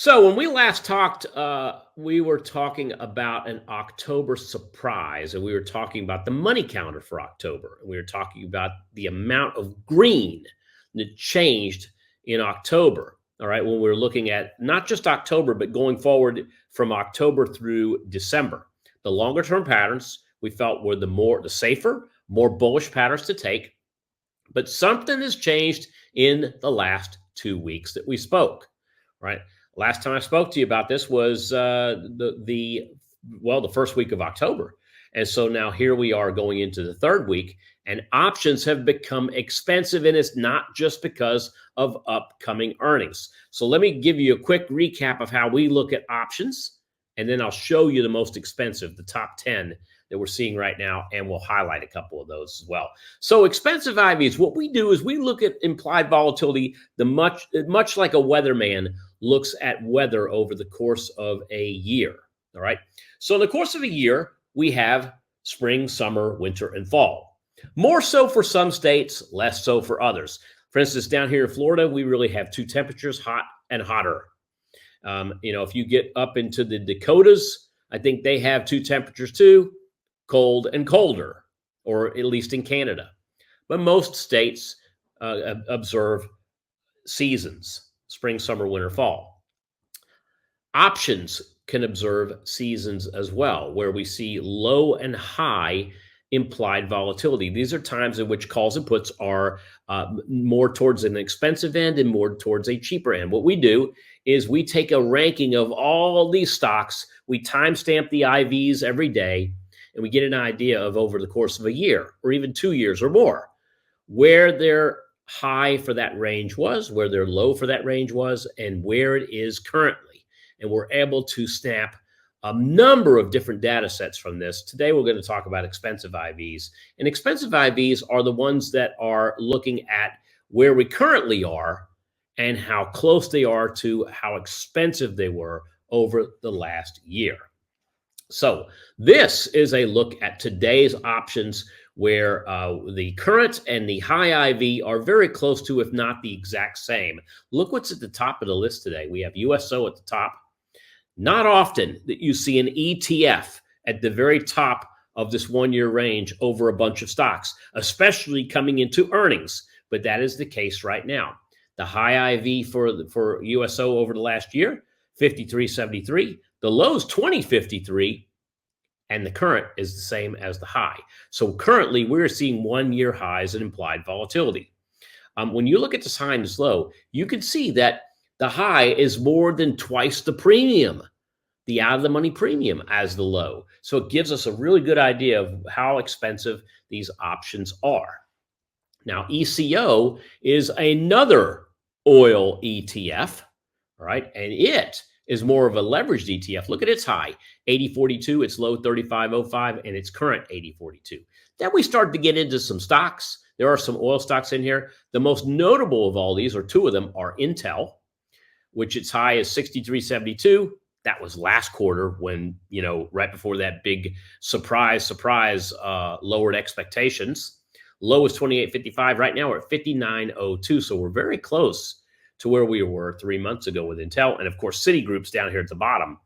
So when we last talked, we were talking about an October surprise, and we were talking about the money counter for October. And we were talking about the amount of green that changed in October. All right, when we were looking at not just October, but going forward from October through December, the longer term patterns we felt were the safer, more bullish patterns to take. But something has changed in the last 2 weeks that we spoke. Right. Last time I spoke to you about this was the first week of October. And so now here we are going into the third week, and options have become expensive, and it's not just because of upcoming earnings. So let me give you a quick recap of how we look at options, and then I'll show you the most expensive, the top 10 that we're seeing right now, and we'll highlight a couple of those as well. So expensive IVs, what we do is we look at implied volatility much like a weatherman looks at weather over the course of a year. All right. So in the course of a year, we have spring, summer, winter, and fall. More so for some states, less so for others. For instance, down here in Florida, we really have two temperatures, hot and hotter. If you get up into the Dakotas, I think they have two temperatures too, cold and colder, or at least in Canada. But most states observe seasons. Spring, summer, winter, fall. Options can observe seasons as well, where we see low and high implied volatility. These are times in which calls and puts are more towards an expensive end and more towards a cheaper end. What we do is we take a ranking of all these stocks, we timestamp the IVs every day, and we get an idea of over the course of a year or even 2 years or more, where they're high for that range was, where their low for that range was, and where it is currently. And we're able to snap a number of different data sets from this. Today, we're going to talk about expensive IVs. And expensive IVs are the ones that are looking at where we currently are and how close they are to how expensive they were over the last year. So this is a look at today's options where the current and the high IV are very close to, if not the exact same. Look what's at the top of the list today. We have USO at the top. Not often that you see an ETF at the very top of this 1-year range over a bunch of stocks, especially coming into earnings. But that is the case right now. The high IV for USO over the last year, 53.73. The low is 20.53. And the current is the same as the high. So currently, we're seeing 1-year highs in implied volatility. When you look at this high and this low, you can see that the high is more than twice the premium, the out-of-the-money premium as the low. So it gives us a really good idea of how expensive these options are. Now, ECO is another oil ETF, right? And it is more of a leveraged ETF. Look at its high, 80.42, its low 35.05, and its current 80.42. Then we start to get into some stocks. There are some oil stocks in here. The most notable of all these, or two of them, are Intel, which its high is 63.72. That was last quarter when, right before that big surprise, lowered expectations. Low is 28.55. Right now we're at 59.02. So we're very close to where we were 3 months ago with Intel. And of course, Citigroup's down here at the bottom,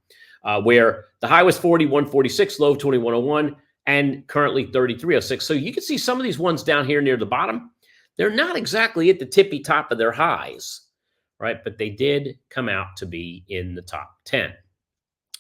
where the high was 41.46, low of 21.01, and currently 33.06. So you can see some of these ones down here near the bottom, they're not exactly at the tippy top of their highs, right? But they did come out to be in the top 10.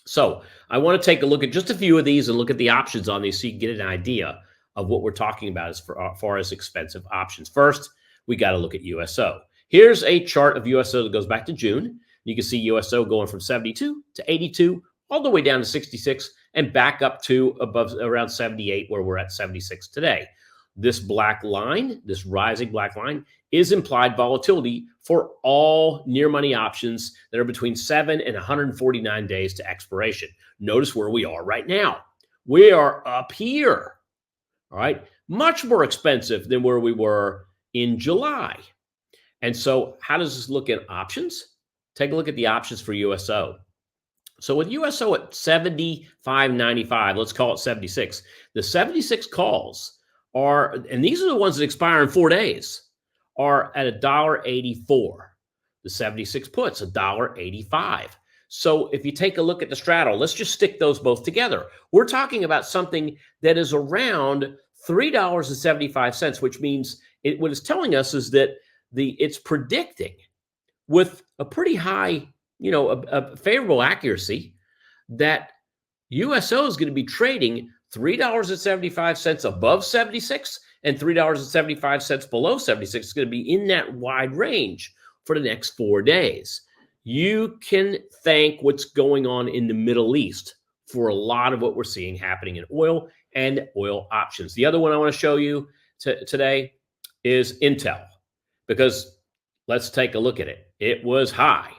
So I want to take a look at just a few of these and look at the options on these so you can get an idea of what we're talking about as far as expensive options. First, we got to look at USO. Here's a chart of USO that goes back to June. You can see USO going from 72 to 82, all the way down to 66, and back up to above around 78, where we're at 76 today. This black line, this rising black line, is implied volatility for all near money options that are between 7 and 149 days to expiration. Notice where we are right now. We are up here, all right? Much more expensive than where we were in July. And so how does this look at options? Take a look at the options for USO. So with USO at 75.95, let's call it 76, the 76 calls are, and these are the ones that expire in 4 days, are at $1.84. The 76 puts $1.85. So if you take a look at the straddle, let's just stick those both together. We're talking about something that is around $3.75, which means what it's telling us is that it's predicting with a pretty high, a favorable accuracy that USO is going to be trading $3.75 above 76 and $3.75 below 76. It's going to be in that wide range for the next 4 days. You can thank what's going on in the Middle East for a lot of what we're seeing happening in oil and oil options. The other one I want to show you today is Intel, because let's take a look at it. It was high.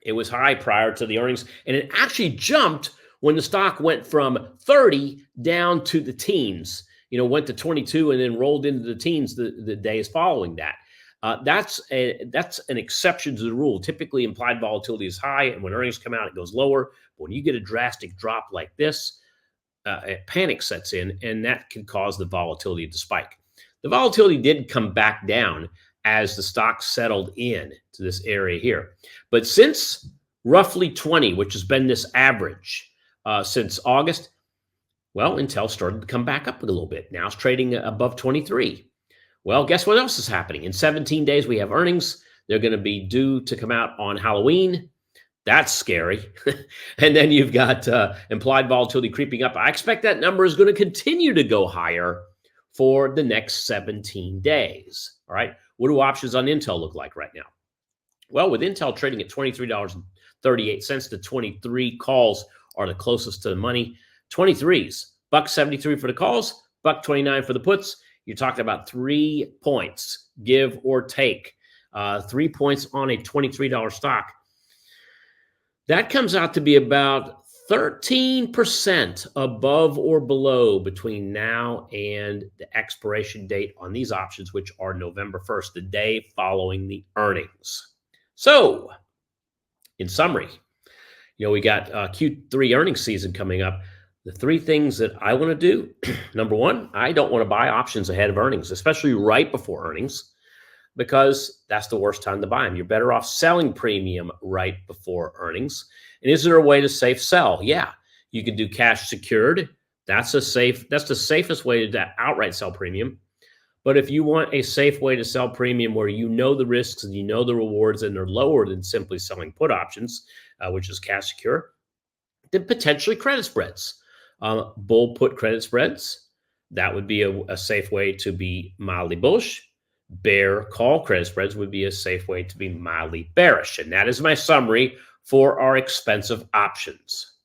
It was high prior to the earnings, and it actually jumped when the stock went from 30 down to the teens, went to 22 and then rolled into the teens the days following that. That's an exception to the rule. Typically, implied volatility is high, and when earnings come out, it goes lower. But when you get a drastic drop like this, panic sets in, and that can cause the volatility to spike. The volatility did come back down as the stock settled in to this area here. But since roughly 20, which has been this average since August, well, Intel started to come back up a little bit. Now it's trading above 23. Well, guess what else is happening? In 17 days, we have earnings. They're going to be due to come out on Halloween. That's scary. And then you've got implied volatility creeping up. I expect that number is going to continue to go higher for the next 17 days. All right. What do options on Intel look like right now? Well, with Intel trading at $23.38 to 23 calls are the closest to the money. 23s, $1.73 for the calls, $1.29 for the puts. You're talking about 3 points, give or take. 3 points on a $23 stock. That comes out to be about 13% above or below between now and the expiration date on these options, which are November 1st, the day following the earnings. So, in summary, we got Q3 earnings season coming up. The 3 things that I want to do, number one, I don't want to buy options ahead of earnings, especially right before earnings, because that's the worst time to buy them. You're better off selling premium right before earnings. And is there a way to safe sell? Yeah, you can do cash secured. That's the safest way to outright sell premium. But if you want a safe way to sell premium where you know the risks and you know the rewards and they're lower than simply selling put options, which is cash secure, then potentially credit spreads. Bull put credit spreads, that would be a safe way to be mildly bullish. Bear call credit spreads would be a safe way to be mildly bearish. And that is my summary for our expensive options.